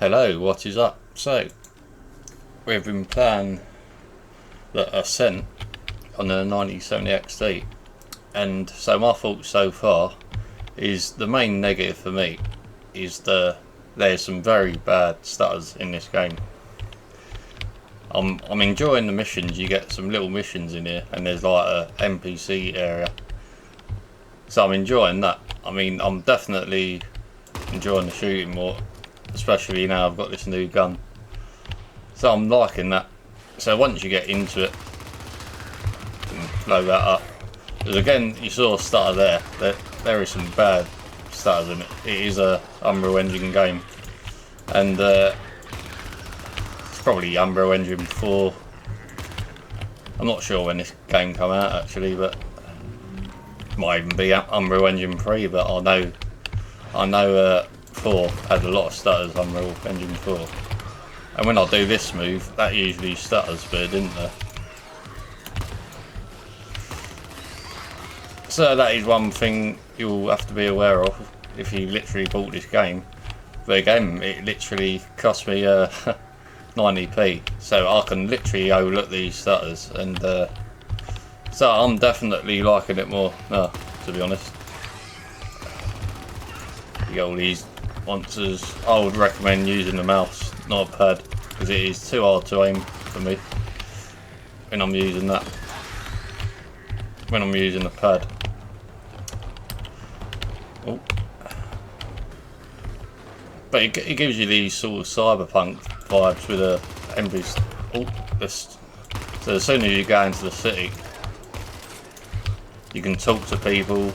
Hello, what is up? So, we've been playing the Ascent on the 9070 XT, and so my thoughts so far is the main negative for me is there's some very bad stutters in this game. I'm enjoying the missions. You get some little missions in here, and there's like a NPC area, so I'm enjoying that. I mean, I'm definitely enjoying the shooting more, especially now I've got this new gun, so I'm liking that. So once you get into it, you can load that up. Because again, you saw a stutter there is some bad stutters in it. It is a Unreal Engine game, and it's probably Unreal Engine 4. I'm not sure when this game come out actually, but it might even be Unreal Engine 3, but I know 4 had a lot of stutters, Unreal Engine 4. And when I do this move, that usually stutters, but it didn't there. So that is one thing you'll have to be aware of if you literally bought this game. But again, it literally cost me 90p, so I can literally overlook these stutters, and so I'm definitely liking it more now, to be honest. You get all these monsters. I would recommend using the mouse, not a pad, because it is too hard to aim for me when I'm using that. When I'm using the pad. Oh. But it gives you these sort of cyberpunk vibes with a NPC. So as soon as you go into the city, you can talk to people,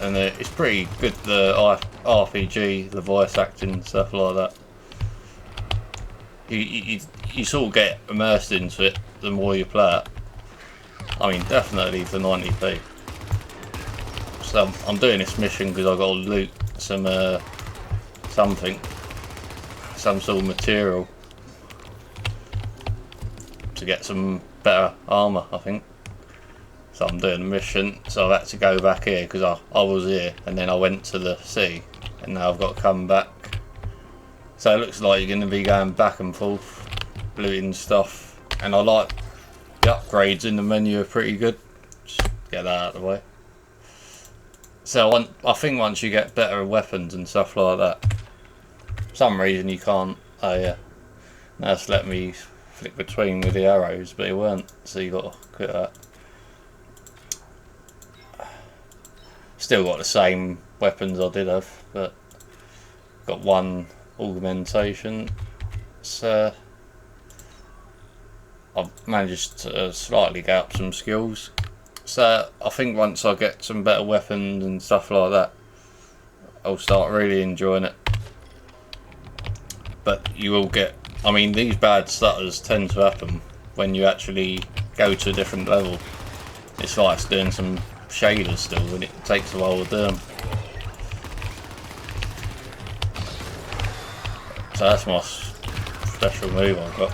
and it's pretty good. The RPG, the voice acting, stuff like that. You sort of get immersed into it the more you play it. I mean, definitely for 90p. So I'm doing this mission because I've got to loot some some sort of material to get some better armour, I think. So I'm doing a mission, so I've had to go back here because I was here and then I went to the city, and now I've got to come back. So it looks like you're going to be going back and forth looting stuff, and I like the upgrades in the menu are pretty good. Just get that out of the way. So I think once you get better weapons and stuff like that, for some reason you can't. Oh yeah, now it's let me flick between with the arrows, but it weren't, so you got to quit that. Still got the same weapons I did have, but got one augmentation. So I've managed to slightly get up some skills. So I think once I get some better weapons and stuff like that, I'll start really enjoying it. But you will get, I mean, these bad stutters tend to happen when you actually go to a different level. It's like it's doing some shaders still, and it takes a while to do them. So that's my special move I've got.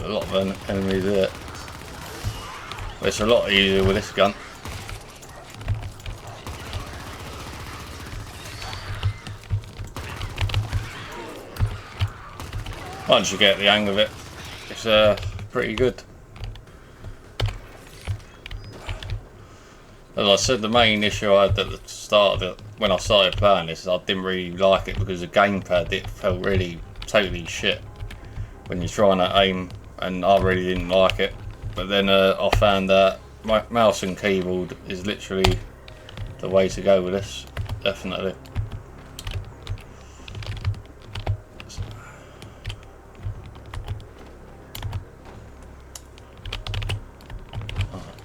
A lot of enemies there. It's a lot easier with this gun. Once you get the hang of it, it's pretty good. As I said, the main issue I had at the start of it, when I started playing this, is I didn't really like it because the gamepad, it felt really totally shit when you're trying to aim, and I really didn't like it. But then I found that my mouse and keyboard is literally the way to go with this, definitely.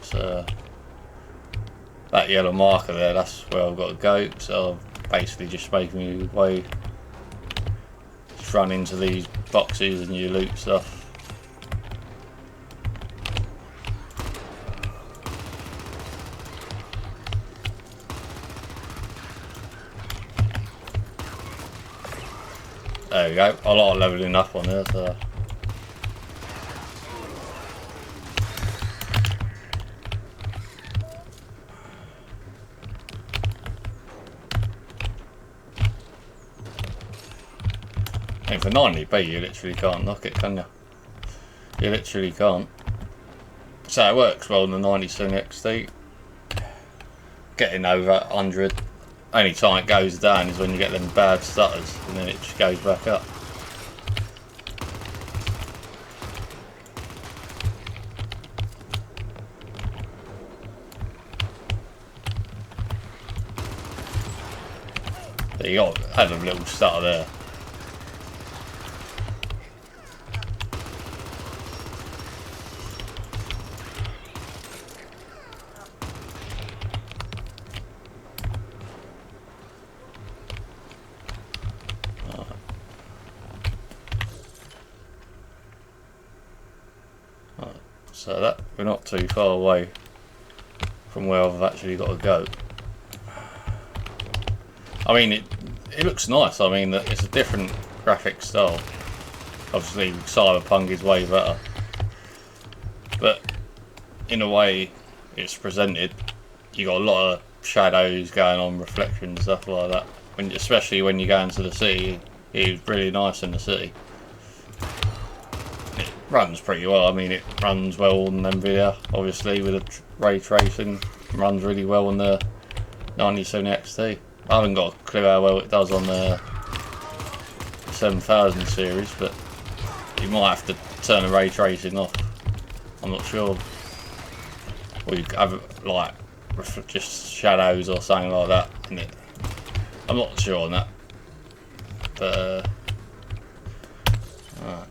So that yellow marker there, that's where I've got to go. So I'm basically just making my way, just run into these boxes and you loot stuff. There we go. I like leveling up on there. So And for 90p you literally can't knock it, can you? You literally can't. So it works well on the 97 XT. Getting over 100. Only time it goes down is when you get them bad stutters, and then it just goes back up. But you got to have a little stutter there. So that we're not too far away from where I've actually got to go. I mean, it looks nice. I mean, it's a different graphic style. Obviously, Cyberpunk is way better, but in a way, it's presented. You got a lot of shadows going on, reflections, stuff like that. Especially when you go into the city, it's really nice in the city. Runs pretty well. I mean, it runs well on Nvidia, obviously, with the ray tracing. It runs really well on the 97 XT. I haven't got a clue how well it does on the 7000 series, but you might have to turn the ray tracing off. I'm not sure. Or you have like just shadows or something like that in it. I'm not sure on that. But alright.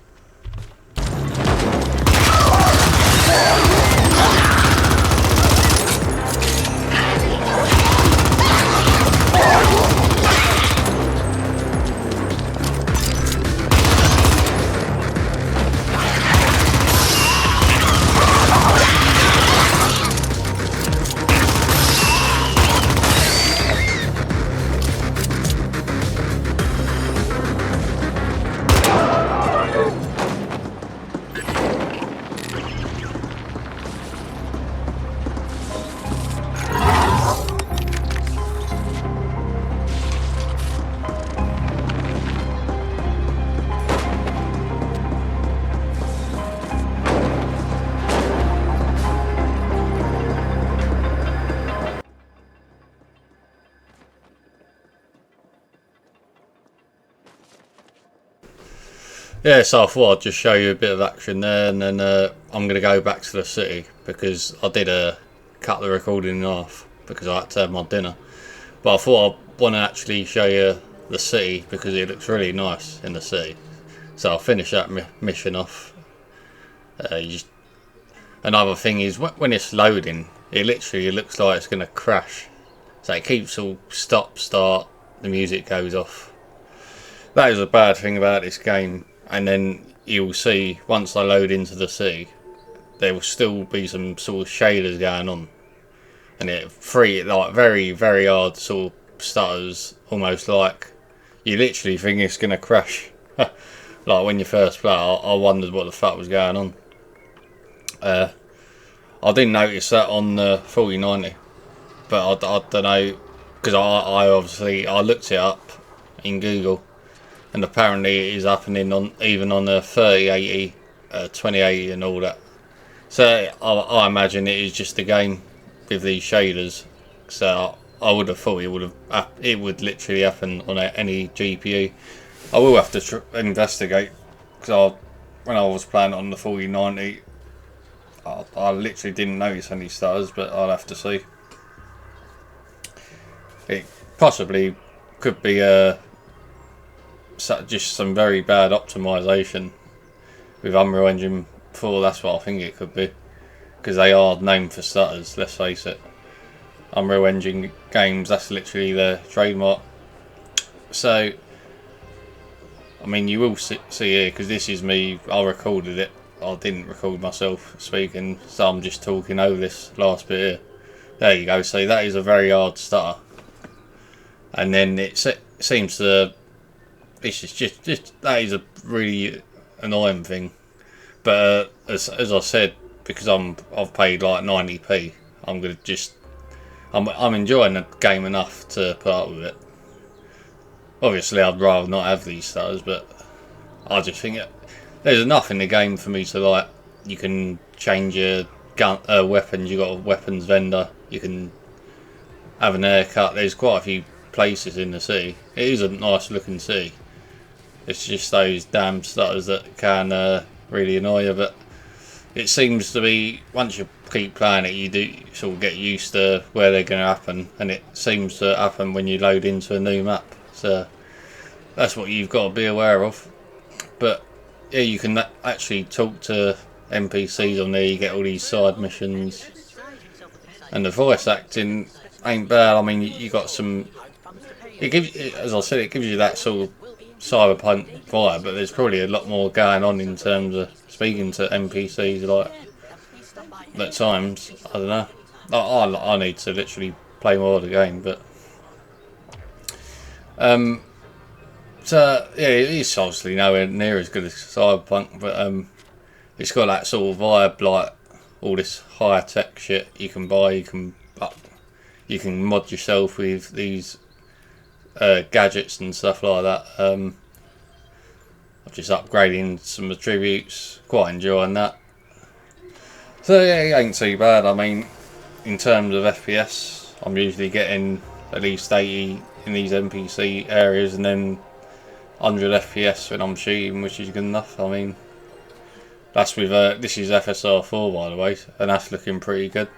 Yeah, so I thought I'd just show you a bit of action there, and then I'm going to go back to the city because I did cut the recording in half because I had to have my dinner. But I thought I'd want to actually show you the city because it looks really nice in the city. So I'll finish that mission off. Another thing is when it's loading, it literally looks like it's going to crash. So it keeps all stop, start, the music goes off. That is a bad thing about this game. And then you'll see once I load into the city, there will still be some sort of shaders going on, and it like very hard sort of stutters, almost like you literally think it's gonna crash. Like when you first play, I wondered what the fuck was going on. I didn't notice that on the 4090, but I don't know, because I obviously looked it up in Google. And apparently it is happening even on the 3080, 2080 and all that. So I imagine it is just a game with these shaders. So I would have thought it would literally happen on any GPU. I will have to investigate, because when I was playing on the 4090, I literally didn't notice any stutters, but I'll have to see. It possibly could be just some very bad optimization with Unreal Engine 4. That's what I think it could be, because they are known for stutters, let's face it. Unreal Engine games, that's literally their trademark. So I mean, you will see here, because this is me, I recorded it, I didn't record myself speaking, so I'm just talking over this last bit here. There you go, see, that is a very hard stutter. And then it seems to, this is just that is a really annoying thing. But as I said, because I've paid like 90p, I'm enjoying the game enough to put up with it. Obviously I'd rather not have these stutters, but I just think there's enough in the game for me to like. You can change your gun weapons. You got a weapons vendor. You can have an haircut. There's quite a few places in the city. It is a nice looking city. It's just those damn stutters that can really annoy you. But it seems to be, once you keep playing it, you do sort of get used to where they're going to happen, and it seems to happen when you load into a new map. So that's what you've got to be aware of. But yeah, you can actually talk to NPCs on there. You get all these side missions, and the voice acting ain't bad. I mean, you got some. It gives, as I said, it gives you that sort of cyberpunk vibe, but there's probably a lot more going on in terms of speaking to NPCs. Like at times, I don't know. I need to literally play more of the game, but so yeah, it's obviously nowhere near as good as cyberpunk, but it's got that sort of vibe, like all this high tech shit you can buy. You can mod yourself with these gadgets and stuff like that. I'm just upgrading some attributes, quite enjoying that. So yeah, it ain't too bad. I mean, in terms of FPS, I'm usually getting at least 80 in these NPC areas, and then 100 FPS when I'm shooting, which is good enough. I mean, that's with this is FSR 4 by the way, and that's looking pretty good.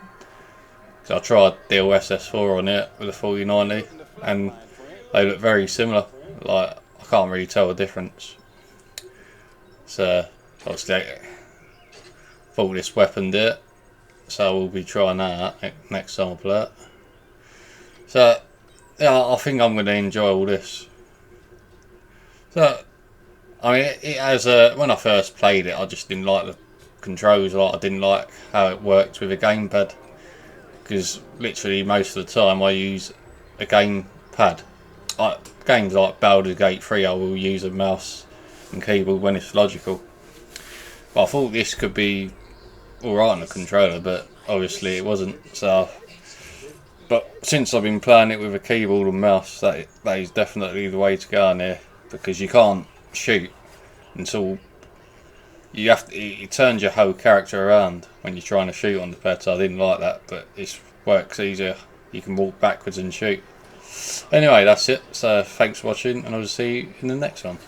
So I tried DLSS 4 on it with a 4090, and they look very similar. Like, I can't really tell the difference. So obviously I thought this weapon did it, so we'll be trying that next time I play it. So yeah, I think I'm going to enjoy all this. So I mean, it has when I first played it, I just didn't like the controls. I didn't like how it worked with a gamepad, because literally most of the time I use a gamepad. Games like Baldur's Gate 3, I will use a mouse and keyboard when it's logical. But I thought this could be alright on a controller, but obviously it wasn't. So, but since I've been playing it with a keyboard and mouse, that is definitely the way to go in here, because you can't shoot until you have to. It turns your whole character around when you're trying to shoot on the pad. So I didn't like that, but it works easier. You can walk backwards and shoot. Anyway, that's it. So thanks for watching, and I'll see you in the next one.